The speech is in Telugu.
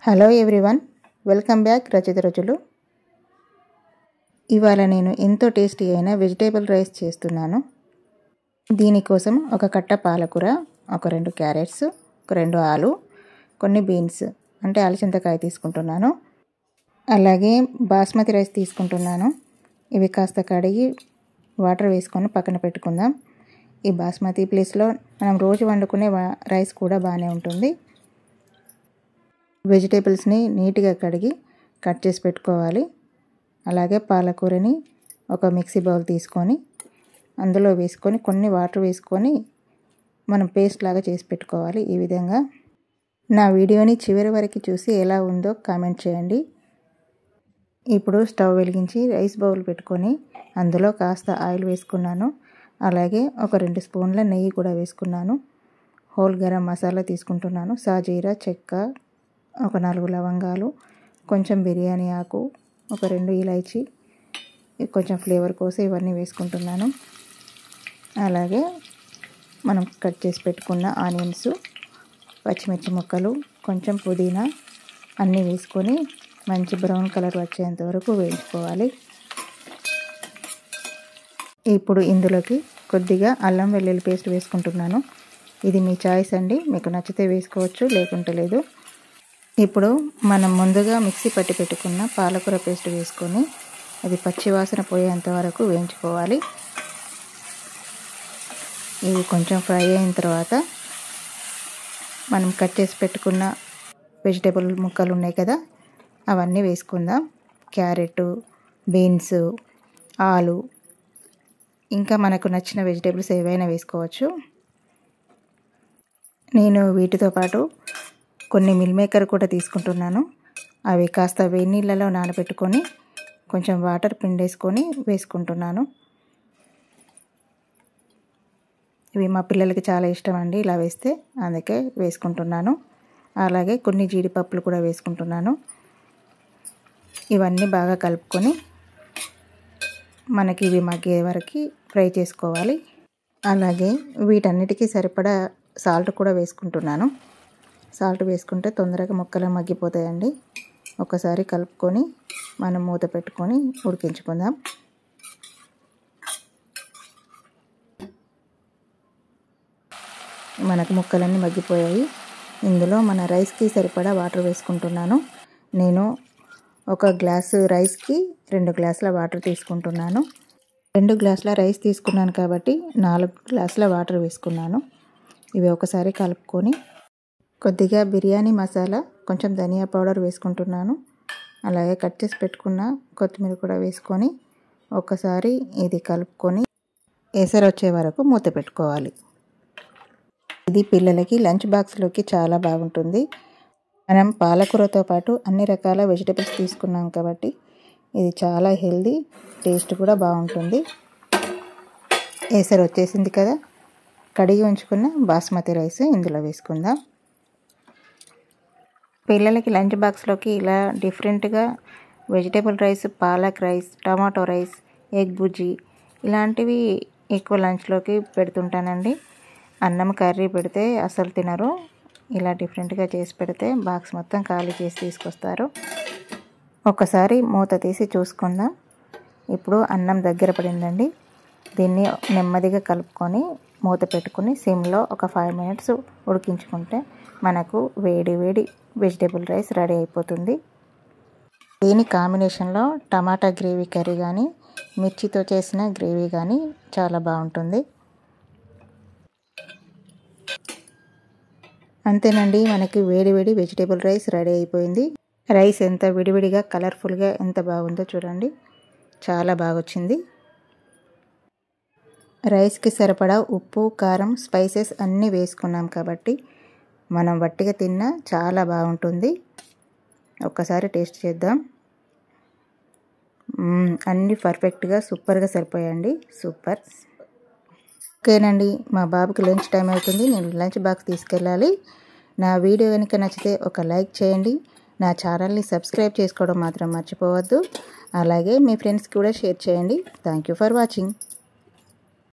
Hello everyone, welcome back Rachitha రుచులు. ఇవాళ నేను ఎంతో టేస్టీ అయిన వెజిటేబుల్ రైస్ చేస్తున్నాను. దీనికోసం ఒక కట్ట పాలకూర, ఒక 2 క్యారెట్స్, ఒక 2 ఆలు, కొన్ని బీన్స్ అంటే అలచింతకాయ తీసుకుంటున్నాను. అలాగే బాస్మతి రైస్ తీసుకుంటున్నాను. ఇవి కాస్త కడిగి వాటర్ వేసుకొని పక్కన పెట్టుకుందాం. ఈ బాస్మతి ప్లేస్లో మనం రోజు వండుకునే రైస్ కూడా బాగానే ఉంటుంది. వెజిటేబుల్స్ని నీట్గా కడిగి కట్ చేసి పెట్టుకోవాలి. అలాగే పాలకూరని ఒక మిక్సీ బౌల్ తీసుకొని అందులో వేసుకొని కొన్ని వాటర్ వేసుకొని మనం పేస్ట్ లాగా చేసి పెట్టుకోవాలి. ఈ విధంగా నా వీడియోని చివరి వరకు చూసి ఎలా ఉందో కామెంట్ చేయండి. ఇప్పుడు స్టవ్ వెలిగించి రైస్ బౌల్ పెట్టుకొని అందులో కాస్త ఆయిల్ వేసుకున్నాను. అలాగే ఒక 2 స్పూన్ల నెయ్యి కూడా వేసుకున్నాను. హోల్ గరం మసాలా తీసుకుంటున్నాను. సాజీరా, చెక్క, ఒక 4 లవంగాలు, కొంచెం బిర్యానీ ఆకు, ఒక 2 ఇలాచీ, కొంచెం ఫ్లేవర్ కోసం ఇవన్నీ వేసుకుంటున్నాను. అలాగే మనం కట్ చేసి పెట్టుకున్న ఆనియన్స్, పచ్చిమిర్చి ముక్కలు, కొంచెం పుదీనా అన్నీ వేసుకొని మంచి బ్రౌన్ కలర్ వచ్చేంత వరకు వేయించుకోవాలి. ఇప్పుడు ఇందులోకి కొద్దిగా అల్లం వెల్లుల్లి పేస్ట్ వేసుకుంటున్నాను. ఇది మీ చాయిస్ అండి, మీకు నచ్చితే వేసుకోవచ్చు, లేకుంటే లేదు. ఇప్పుడు మనం ముందుగా మిక్సీ పట్టి పెట్టుకున్న పాలకూర పేస్ట్ వేసుకొని అది పచ్చి వాసన పోయేంత వరకు వేయించుకోవాలి. ఇవి కొంచెం ఫ్రై అయిన తర్వాత మనం కట్ చేసి పెట్టుకున్న వెజిటేబుల్ ముక్కలు ఉన్నాయి కదా, అవన్నీ వేసుకుందాం. క్యారెట్, బీన్స్, ఆలు, ఇంకా మనకు నచ్చిన వెజిటేబుల్స్ ఏవైనా వేసుకోవచ్చు. నేను వీటితో పాటు కొన్ని మిల్ మేకర్ కూడా తీసుకుంటున్నాను. అవి కాస్త వేడి నీళ్ళలో నానబెట్టుకొని కొంచెం వాటర్ పిండేసుకొని వేసుకుంటున్నాను. ఇవి మా పిల్లలకి చాలా ఇష్టం అండి ఇలా వేస్తే, అందుకే వేసుకుంటున్నాను. అలాగే కొన్ని జీడిపప్పులు కూడా వేసుకుంటున్నాను. ఇవన్నీ బాగా కలుపుకొని మనకి ఇవి మగ్గే వరకు ఫ్రై చేసుకోవాలి. అలాగే వీటన్నిటికీ సరిపడా సాల్ట్ కూడా వేసుకుంటున్నాను. సాల్ట్ వేసుకుంటే తొందరగా ముక్కలు మగ్గిపోతాయండి. ఒకసారి కలుపుకొని మనం మూత పెట్టుకొని ఉడికించుకుందాం. మనకు ముక్కలన్నీ మగ్గిపోయాయి. ఇందులో మన రైస్కి సరిపడా వాటర్ వేసుకుంటున్నాను. నేను ఒక గ్లాసు రైస్కి 2 గ్లాసుల వాటర్ తీసుకుంటున్నాను. 2 గ్లాసుల రైస్ తీసుకున్నాను కాబట్టి 4 గ్లాసుల వాటర్ వేసుకున్నాను. ఇవి ఒకసారి కలుపుకొని కొద్దిగా బిర్యానీ మసాలా, కొంచెం ధనియా పౌడర్ వేసుకుంటున్నాను. అలాగే కట్ చేసి పెట్టుకున్న కొత్తిమీర కూడా వేసుకొని ఒకసారి ఇది కలుపుకొని ఎసరు వచ్చే వరకు మూత పెట్టుకోవాలి. ఇది పిల్లలకి లంచ్ బాక్స్లోకి చాలా బాగుంటుంది. మనం పాలకూరతో పాటు అన్ని రకాల వెజిటేబుల్స్ తీసుకున్నాం కాబట్టి ఇది చాలా హెల్దీ, టేస్ట్ కూడా బాగుంటుంది. ఎసరు వచ్చేసింది కదా, కడిగి ఉంచుకున్న బాస్మతి రైస్ ఇందులో వేసుకుందాం. పిల్లలకి లంచ్ బాక్స్లోకి ఇలా డిఫరెంట్గా vegetable rice, palak rice, tomato rice, egg bhurji ఇలాంటివి ఎక్కువ లంచ్లోకి పెడుతుంటానండి. అన్నం కర్రీ పెడితే అసలు తినరు. ఇలా డిఫరెంట్గా చేసి పెడితే బాక్స్ మొత్తం ఖాళీ చేసి తీసుకొస్తారు. ఒకసారి మూత తీసి చూసుకుందాం. ఇప్పుడు అన్నం దగ్గర పడిందండి. దీన్ని నెమ్మదిగా కలుపుకొని మూత పెట్టుకుని సిమ్లో ఒక 5 మినిట్స్ ఉడికించుకుంటే మనకు వేడి వేడి వెజిటేబుల్ రైస్ రెడీ అయిపోతుంది. దీని కాంబినేషన్లో టమాటా గ్రేవీ కర్రీ కానీ, మిర్చితో చేసిన గ్రేవీ కానీ చాలా బాగుంటుంది. అంతేనండి, మనకి వేడి వేడి వెజిటేబుల్ రైస్ రెడీ అయిపోయింది. రైస్ ఎంత విడివిడిగా కలర్ఫుల్గా ఎంత బాగుందో చూడండి, చాలా బాగా వచ్చింది. రైస్కి సరిపడా ఉప్పు, కారం, స్పైసెస్ అన్నీ వేసుకున్నాం కాబట్టి మనం వట్టిగా తిన్నా చాలా బాగుంటుంది. ఒక్కసారి టేస్ట్ చేద్దాం. అన్నీ పర్ఫెక్ట్గా సూపర్గా సరిపోయాయండి. సూపర్. ఓకేనండి, మా బాబుకి లంచ్ టైం అవుతుంది. నేను లంచ్ బాక్స్ తీసుకెళ్ళాలి. నా వీడియో కనుక నచ్చితే ఒక లైక్ చేయండి. నా ఛానల్ని సబ్స్క్రైబ్ చేసుకోవడం మాత్రం మర్చిపోవద్దు. అలాగే మీ ఫ్రెండ్స్కి కూడా షేర్ చేయండి. Thank you for watching.